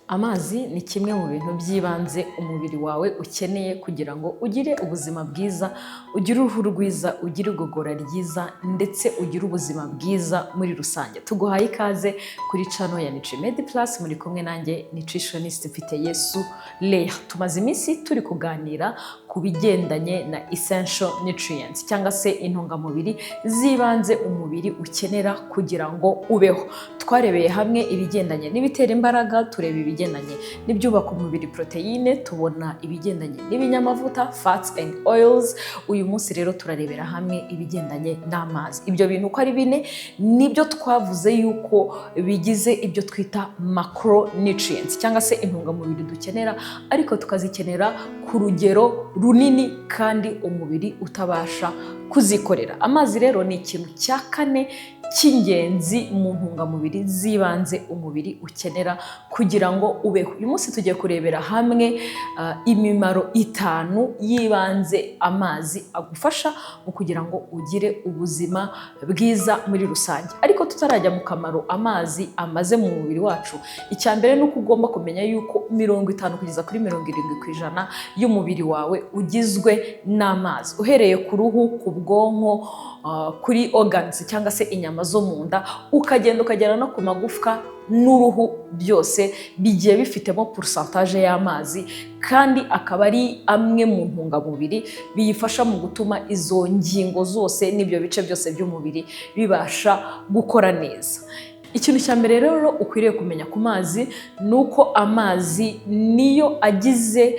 Amazi ni kimwe mu bintu by'ibanze umubiri wawe ukeneye kugira ngo ugire ubuzima bwiza, ugire uruhu rwiza, ugire igogora ryiza ndetse ugire ubuzima bwiza muri rusange. Tuguhaye ikaze kuri channel ya Nutrimed Plus, muri kumwe nanjye nutritionist Mfiteyesu Leah. Tumaze iminsi turi kuganira ku bigendanye na essential nutrients cyangwa se intungamubiri z'ibanze umubiri ukenera kugira ngo ubeho. Twarebeye hamwe ibigendanye n'ibitera imbaraga, tureba ibigendanye n'ibyubaka umubiri proteine, tubona ibigendanye n'ibinyamavuta fats and oils. Uyu munsi rero turarebera hamwe ibigendanye n'amazi. Ibyo bintu uko ari bine nibyo twavuze yuko bigize ibyo twita macronutrients cyangwa se intungamubiri dukenera, ariko tukazikenera ku rugero runini kandi umubiri utabasha kuzikorera. Amazi rero ni ikintu cya kane cy'ingenzi mu ntungamubiri z'ibanze umubiri ukenera kugira ngo ubeho. Uyu munsi tugiye kurebera hamwe imimaro 5 y'ibanze amazi agufasha mu kugira ngo ugire ubuzima bwiza muri rusange. Ariko tutarajya mu kamaro amazi amaze mu mubiri wacu, icya mbere nuko ugomba kumenya yuko 50 kugeza kuri 70% y'umubiri wawe ugizwe n'amazi, uhereye ku ruhu, ku bwonko, kuri organs cyangwa se inyama zo mu nda, ukagera no ku magufwa n'uruhu, byose bigiye bifitemo pourcentage y'amazi, kandi akaba ari amwe mu ntungamubiri biyifasha mu gutuma izo ngingo zose n'ibyo bice byose by'umubiri bibasha gukora neza. Ikintu cya mbere rero ukwiriye kumenya ku mazi nuko amazi niyo agize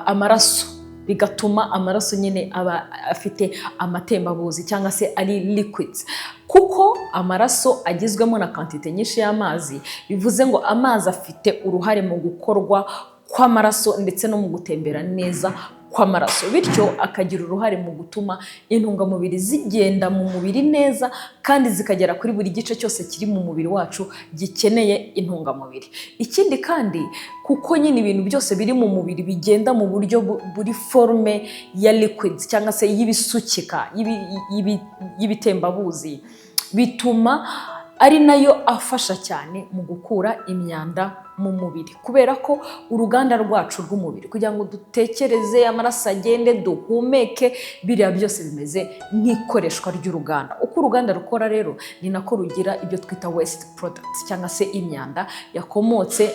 amaraso, bigatuma amaraso nyine aba afite amatembabuzi cyangwa se ari liquids. Kuko amaraso agizwemo na quantité nyinshi y'amazi, bivuze ngo amazi afite uruhare mu gukorwa kw'amaraso ndetse no mu gutembera neza kw'amaraso, bityo akagira uruhare mu gutuma intungamubiri zigenda mu mubiri neza kandi zikagera kuri buri gice cyose kiri mu mubiri wacu gikeneye intungamubiri. Ikindi kandi kuko nyine ibintu byose biri mu mubiri bigenda mu buryo buri forme ya liquids cyangwa se y'ibisukika, y'ibitembabuzi, bituma ari nayo afasha cyane mu gukura imyanda mu mubiri, kubera ko uruganda rwacu rw'umubiri kugira ngo dutekereze, amaraso agende, duhumeke, biriya byose bimeze nk'ikoreshwa ry'uruganda. Uko uruganda rukora rero ni nako rugira ibyo twita waste products cyangwa se imyanda yakomotse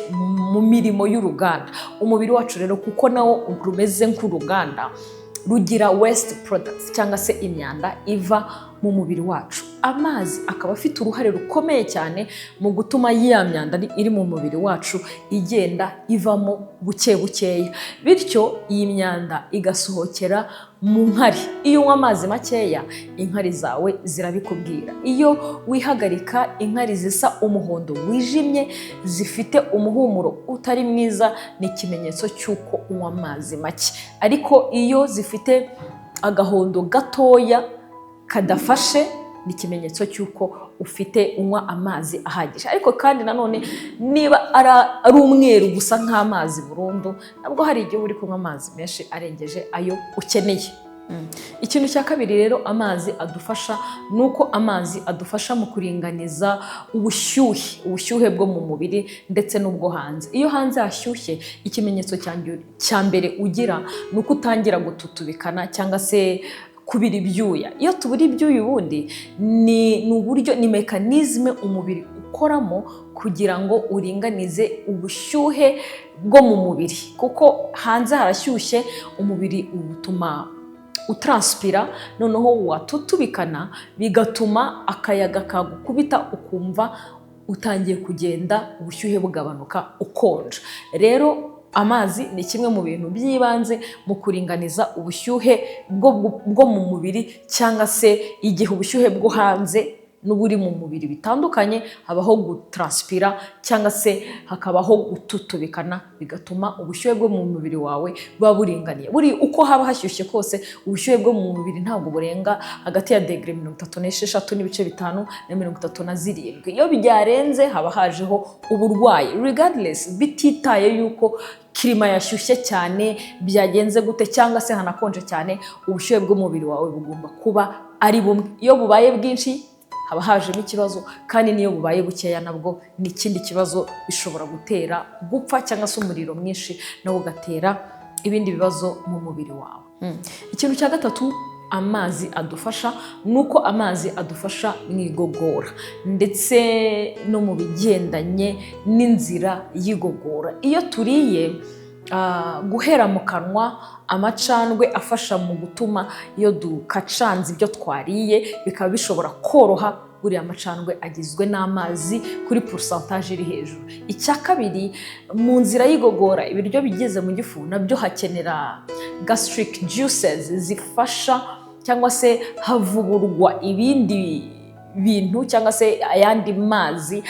mu mirimo y'uruganda. Umubiri wacu rero kuko nawo rumeze nk'uruganda, rugira waste products cyangwa se imyanda iva mu mubiri wacu. Amazi akaba afite uruhare rukomeye cyane mu gutuma ya myanda iri mu mubiri wacu igenda ivamo buke bukeya, bityo iyi myanda igasohokera mu nkari. Iyo unywa amazi makeya, inkari zawe zirabikubwira. Iyo wihagarika, inkari zisa umuhondo wijimye, zifite umuhumuro utari mwiza, ni ikimenyetso cy'uko unywa amazi make. Ariko iyo zifite agahondo gatoya kadafashe, ni ikimenyetso cy'uko unywa amazi ahagije. Ariko kandi nanone niba ari umweru gusa nk'amazi burundu, nabwo hari igihe uri kunywa amazi menshi arengeje ayo ukeneye. Ikintu cya kabiri rero amazi adufasha nuko amazi adufasha mu kuringaniza ubushyuhe bwo mu mubiri ndetse n'ubwo hanze. Iyo hanze hashyushye, ikimenyetso cya mbere ugira nuko utangira gututubikana cyangwa se kubira ibyuya. Iyo tubura ibyuya ubundi ni mekanizme umubiri ukoramo kugira ngo uringanize ubushyuhe bwo mu mubiri, kuko hanze harashyushye, umubiri utuma utranspira, noneho watutubikana, bigatuma akayaga kagukubita ukumva utangiye kugenda, ubushyuhe bugabanuka, ukonja. Rero amazi ni kimwe mu bintu by'ibanze mu kuringaniza ubushyuhe bwo mu mubiri, cyangwa se igihe ubushyuhe bwo hanze n'uburi mu mubiri bitandukanye, habaho gutranspira cyangwa se hakabaho gututubikana, bigatuma ubushyuhe bwo mu mubiri wawe buba buringaniye. Buri uko haba hashyushye kose, ubushyuhe bwo mu mubiri ntabwo burenga hagati ya degree 36 n'ibice 5 na 37. Iyo byarenze haba hajeho uburwayi, regardless, bititaye yuko kirima yashyushye cyane, byagenze gute, cyangwa se hanakonje cyane, ubushyuhe bw'umubiri wawe bugomba kuba ari bumwe. Iyo bubaye bwinshi haba hajemo ikibazo, kandi niyo bubaye bukeya nabwo ni ikindi kibazo, bishobora gutera gupfa cyangwa se umuriro mwinshi nawo ugatera ibindi bibazo mu mubiri wawe. Ikintu cya gatatu amazi adufasha nuko amazi adufasha mu igogora ndetse no mu bigendanye n'inzira y'igogora. Iyo turiye guhera mu kanwa, amacandwe afasha mu gutuma iyo dukacanze ibyo twariye bikaba bishobora koroha. Buriya amacandwe agizwe n'amazi kuri pourcentage iri hejuru. Icya kabiri, mu nzira y'igogora ibiryo bigeze mu gifu nabyo hakenera gastric juices zifasha cyangwa se havuburwa ibindi bintu cyangwa se ayandi mazi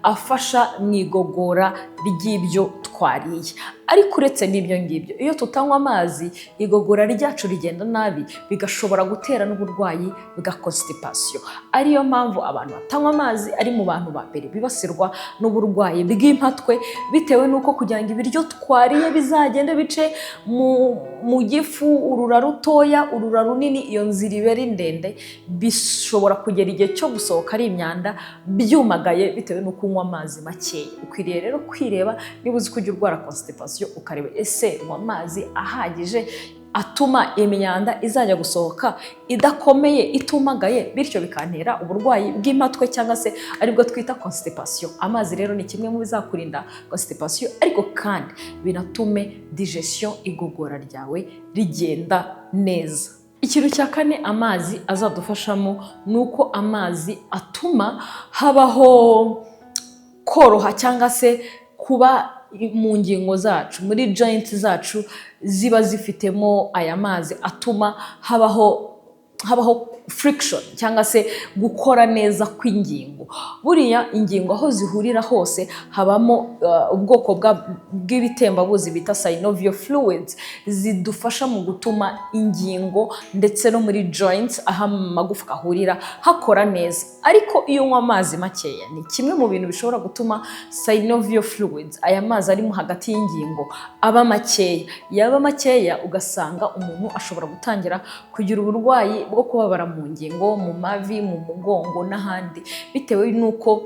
afasha mu igogora ry'ibyo twariye. Ariko uretse n'ibyo ngibyo, iyo tutanywa amazi igogora ryacu rigenda nabi, bigashobora gutera n'uburwayi bwa constipation. Ariyo mpamvu abantu batanywa amazi ari mu bantu ba mbere bibasirwa n'uburwayi bw'impatwe, bitewe n'uko kugira ngo ibiryo twariye bizagende bice mu gifu, urura rutoya urura runini, iyo nzira iba ari ndende, bishobora kugera igihe cyo gusohoka ari imyanda byumagaye bitewe n'uko unywa amazi makeya. Ukwiriye rero kwireba niba uzi kujya urwara constipation, ukareba ese unywa amazi ahagije atuma imyanda izajya gusohoka idakomeye itumagaye, bityo bikantera uburwayi bw'impatwe cyangwa se aribwo twita constipation. Amazi rero ni kimwe mu bizakurinda constipation, ariko kandi binatume digestion, igogora ryawe rigenda neza. Ikintu cya kane amazi azadufashamo nuko amazi atuma habaho koroha cyangwa se kuba mu ngingo zacu, muri joint zacu ziba zifitemo aya mazi, atuma habaho friction cyangwa se gukora neza kw'ingingo. Buriya ingingo aho zihurira hose habamo ubwoko bw'ibitembabuzi bita synovial fluids zidufasha mu gutuma ingingo ndetse no muri joints aho amagufwa ahurira hakora neza. Ariko iyo unywa amazi makeya, ni kimwe mu bintu bishobora gutuma synovial fluids, aya mazi arimo hagati y'ingingo, aba makeya. Yaba makeya ugasanga umuntu ashobora gutangira kugira uburwayi bwo kubabara mu ngingo, mu mavi, mu mugongo n'ahandi, bitewe n'uko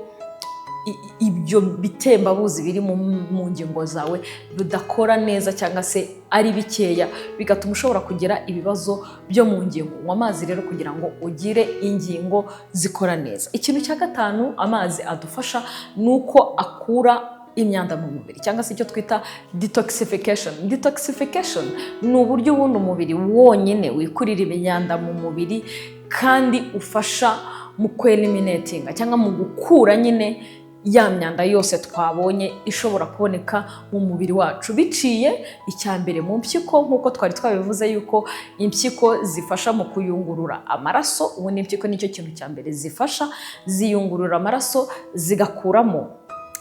ibyo bitembabuzi biri mu ngingo zawe bidakora neza cyangwa se ari bikeya, bigatuma ushobora kugira ibibazo byo mu ngingo. Unywa amazi rero kugira ngo ugire ingingo zikora neza. Ikintu cya gatanu amazi adufasha nuko akura imyanda mu mubiri cyangwa se icyo twita detoxification. Detoxification ni uburyo ubundi umubiri wonyine wikurira imyanda mu mubiri kandi ufasha mu eliminating cyangwa mu gukura nyine ya myanda yose twabonye ishobora kuboneka mu mubiri wacu biciye icyambere mu mpyiko, nk'uko twari twabivuze yuko impyiko zifasha mu kuyungurura amaraso. Ubundi impyiko nicyo kintu cya mbere zifasha, ziyungurura amaraso zigakuramo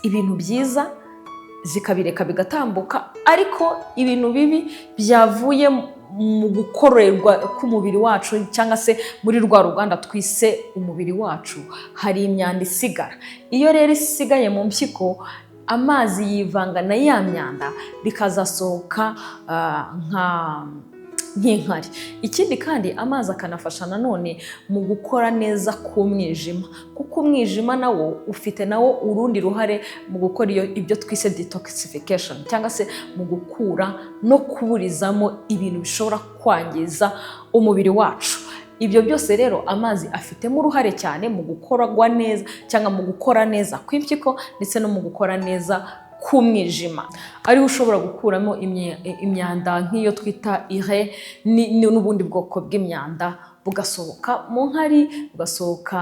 ibintu byiza zikabireka bigatambuka, ariko ibintu bibi byavuye mu gukorerwa k'umubiri wacu cyangwa se muri rwa ruganda twise umubiri wacu, hari imyanda isigara. Iyo rero isigaye mu mpyiko, amazi yivanga na ya myanda bikazasohoka nk'inkari. Ikindi kandi amazi akanafasha nanone mu gukora neza k'umwijima, kuko umwijima nawo ufite nawo urundi ruhare mu gukora ibyo twise detoxification cyangwa se mu gukura no kuburizamo ibintu bishobora kwangiza umubiri wacu. Ibyo byose rero amazi afitemo uruhare cyane mu gukorwa neza cyangwa mu gukora neza kw'impyiko ndetse no mu gukora neza k'umwijima, ariho ushobora gukuramo imyanda nk'iyo twita ire n'ubundi bwoko bw'imyanda, bugasohoka mu nkari, bugasohoka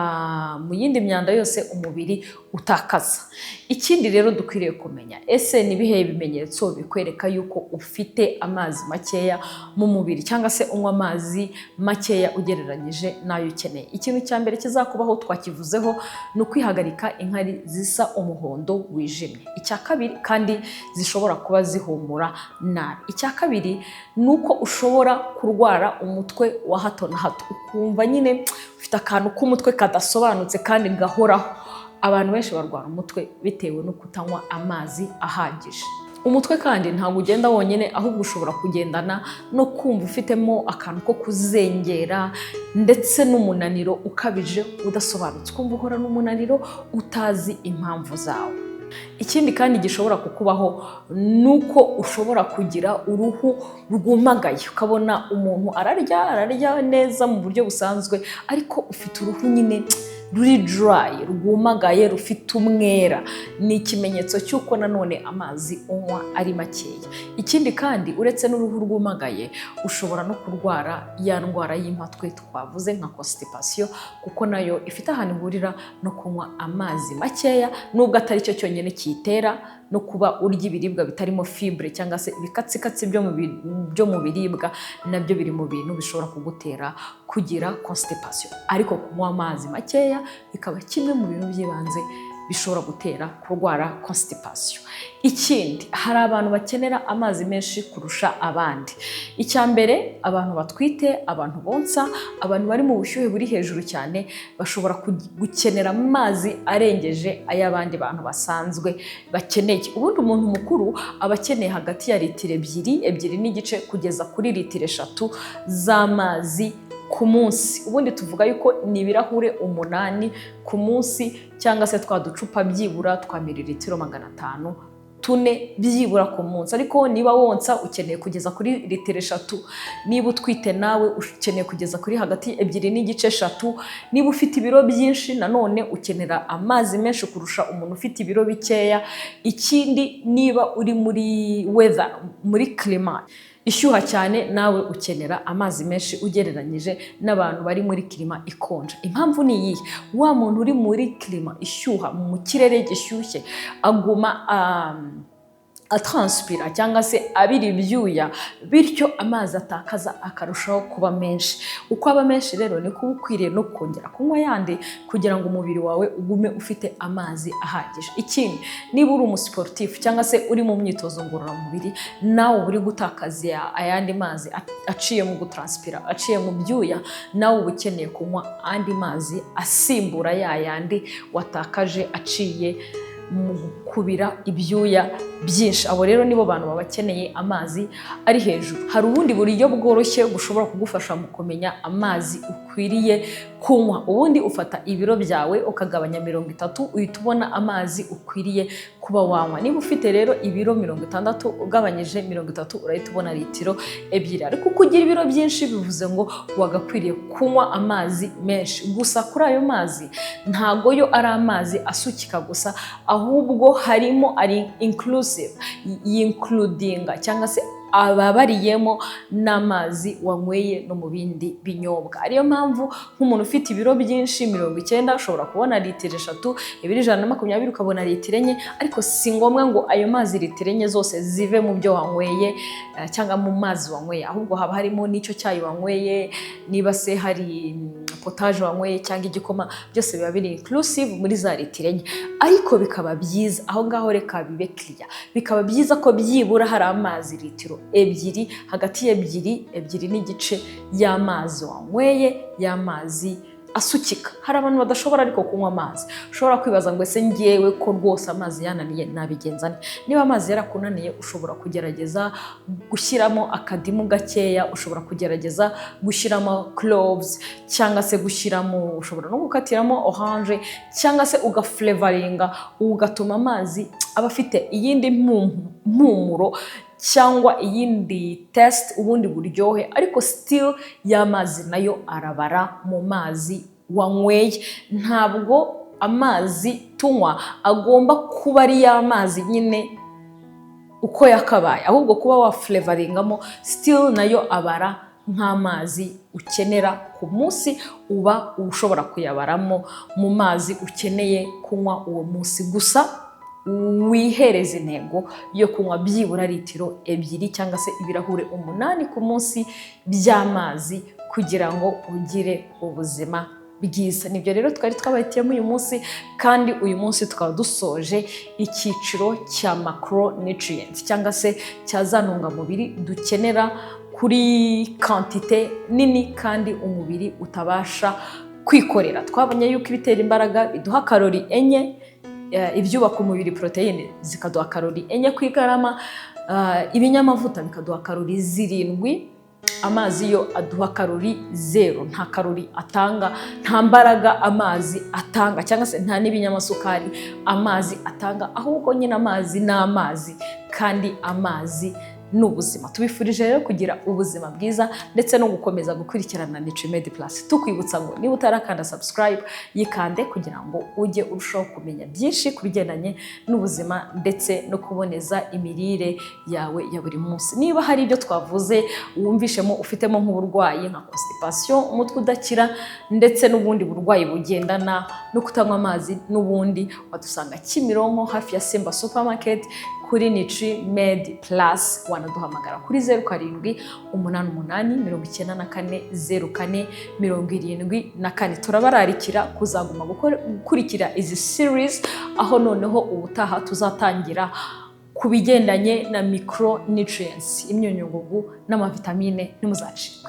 mu yindi myanda yose umubiri utakaza. Ikindi rero dukwiriye kumenya, ese ni ibihe bimenyetso bikwereka yuko ufite amazi makeya mu mubiri cyangwa se unywa amazi makeya ugereranyije n'ayo ukeneye? Ikintu cya mbere kizakubaho twakivuzeho ni ukwihagarika inkari zisa umuhondo wijimye. Icya kabiri kandi zishobora kuba zihumura nabi. Icya kabiri ni uko ushobora kurwara umutwe wa hato na hato, ukumva nyine ufite akantu k'umutwe kadasobanutse kandi gahoraho. Abantu benshi barwara umutwe bitewe no kutanywa amazi ahagije. Umutwe kandi ntabwo ugenda wonyine, ahubwo ushobora kugendana no kumva ufitemo akantu ko kuzengera ndetse n'umunaniro ukabije udasobanutse, kumva uhorana umunaniro utazi impamvu zawo. Ikindi kandi gishobora kukubaho nuko ushobora kugira uruhu rwumagaye, ukabona umuntu ararya neza mu buryo busanzwe ariko ufite uruhu nyine ruri dry, rwumagaye, rufite umwera. Ni ikimenyetso cy'uko nanone amazi unywa ari makeya. Ikindi kandi uretse n'uruhu rwumagaye, ushobora no kurwara ya ndwara y'impatwe twavuze nka constipation, kuko nayo ifite ahantu ihurira no kunywa amazi makeya, nubwo atari cyo cyonyine kiyitera, no kuba urya ibiribwa bitarimo fibre cyangwa se ibikatsikatsi byo mu biribwa, nabyo biri mu bintu bishobora kugutera kugira constipation. Ariko kunywa amazi makeya bikaba kimwe mu bintu by'ibanze bishobora gutera kurwara constipation. Ikindi, hari abantu bakenera amazi menshi kurusha abandi. Icya mbere, abantu batwite, abantu bonsa, abantu bari mu bushyuhe buri hejuru cyane bashobora gukenera amazi arengeje ay'abandi bantu basanzwe bakeneye. Ubundi umuntu mukuru aba akeneye hagati ya litiro ebyiri n'igice kugeza kuri litiro 3 z'amazi ku munsi. Ubundi tuvuga yuko ni ibirahure 8 ku munsi, cyangwa se twa ducupa byibura twa mililitiro 500 4 byibura ku munsi. Ariko niba wonsa ukeneye kugeza kuri litiro 3, niba utwite nawe ukeneye kugeza kuri hagati 2 n'igice 3, niba ufite ibiro byinshi nanone ukenera amazi menshi kurusha umuntu ufite ibiro bikeya. Ikindi, niba uri muri weather, muri climat ishyuha cyane, nawe ukenera amazi menshi ugereranyije n'abantu bari muri klima ikonje. Impamvu ni iyi: wa muntu uri muri klima ishyuha, mu kirere gishyushye, aguma atranspira cyangwa se abira ibyuya, bityo amazi atakaza akarushaho kuba menshi. Uko aba menshi rero ni kuba ukwiriye no kongera kunywa yandi kugira ngo umubiri wawe ugume ufite amazi ahagije. Ikindi, niba uri umusportif cyangwa se uri mu myitozo ngororamubiri, nawe uri gutakaza ayandi mazi aciye mu gutranspira, aciye mu byuya, nawe uba ukeneye kunywa andi mazi asimbura yayandi watakaje aciye mu kubira ibyuya byinshi. Abo rero nibo bantu baba bakeneye amazi ari hejuru. Hari ubundi buryo bworoshye bushobora kugufasha mu kumenya amazi ukwiriye kunywa. Ubundi ufata ibiro byawe ukagabanya 30, uhita ubona amazi ukwiriye kuba wanywa. Niba ufite rero ibiro 60, ugabanyije 30 urahita ubona litiro 2. Ariko kugira ibiro byinshi bivuze ngo wagakwiriye kunywa amazi menshi. Gusa kuri ayo mazi ntago yo ari amazi asukika gusa, ahubwo harimo ari inclusive, includinga cyangwa se ababariyemo n'amazi wanyweye no mu bindi binyobwa. Ariyo mpamvu nk'umuntu ufite ibiro byinshi 90 ushobora kubona litiro 3, ibiro 120 ukabona litiro 4, ariko si ngombwa ngo ayo mazi litiro 4 zose zive mu byo wanyweye cyangwa mu mazi wanyweye, ahubwo haba harimo n'icyo cyayi wanyweye, niba se hari potage wanyweye cyangwa igikoma, byose biba biri inclusive muri za litiro 4. Ariko bikaba byiza, aho ngaho reka bibe clear, bikaba byiza ko byibura hari amazi litiro 2, hagati ya 2 n'igice y'amazi wanyweye, y'amazi asukika. Hari abantu badashobora ariko kunywa amazi. Ushobora kwibaza ngo ese ngewe ko rwose amazi yananiye nabigenza nte? Niba amazi yarakunaniye, ushobora kugerageza gushyiramo akadimu gakeya, ushobora kugerageza gushyiramo cloves, cyangwa se gushyiramo, ushobora no gukatiramo orange, cyangwa se ugaflavoringa, ugatuma amazi aba afite iyindi mpumuro cyangwa iyindi test, ubundi buryohe, ariko still y'amazi nayo arabara mu mazi wanyweye. Ntabwo amazi tunywa agomba kuba ari y'amazi nyine uko yakabaye, ahubwo kuba wa flavoringamo still nayo abara nk'amazi ukenera ku munsi, uba ushobora kuyabaramo mu mazi ukeneye kunywa uwo munsi. Gusa wihereza intego yo kunywa byibura litiro 2 cyangwa se ibirahure 8 ku munsi by'amazi kugira ngo ugire ubuzima bwiza. Nibyo rero twari twabahitiyemo uyu munsi, kandi uyu munsi tukaba dusoje icyiciro cya macronutrients cyangwa se cya za ntungamubiri dukenera kuri quantité nini kandi umubiri utabasha kwikorera. Twabonye yuko ibitera imbaraga biduha kalori 4, ibyubaka umubiri proteine zikaduha karori 4 ku igarama, ibinyamavuta bikaduha karori 7, amazi yo aduha karori 0, nta karori atanga, nta mbaraga amazi atanga, cyangwa se nta n'ibinyamasukari amazi atanga, ahubwo nyine amazi n'amazi, kandi amazi n'ubuzima. Tubifurije rero kugira ubuzima bwiza ndetse no gukomeza gukurikirana Nutrimed Plus. Tukwibutsa ngo niba utarakanda subscribe yikande kugira ngo ujye urushaho kumenya byinshi kubigendanye n'ubuzima ndetse no kuboneza imirire yawe ya buri munsi. Niba hari ibyo twavuze wumvishemo ufitemo nk'uburwayi nka constipation, umutwe udakira ndetse n'ubundi burwayi bugendana no kutanywa amazi n'ubundi, wadusanga Kimironko hafi ya Simba Supermarket kuri Nutrimed Plus. Wanaduhamagara kuri 0788940474. Turabararikira kuzaguma gukurikira izi series, aho noneho ubutaha tuzatangira kubigendanye na micronutrients, imyunyungugu n'amavitamine. Ntimuzacikwe.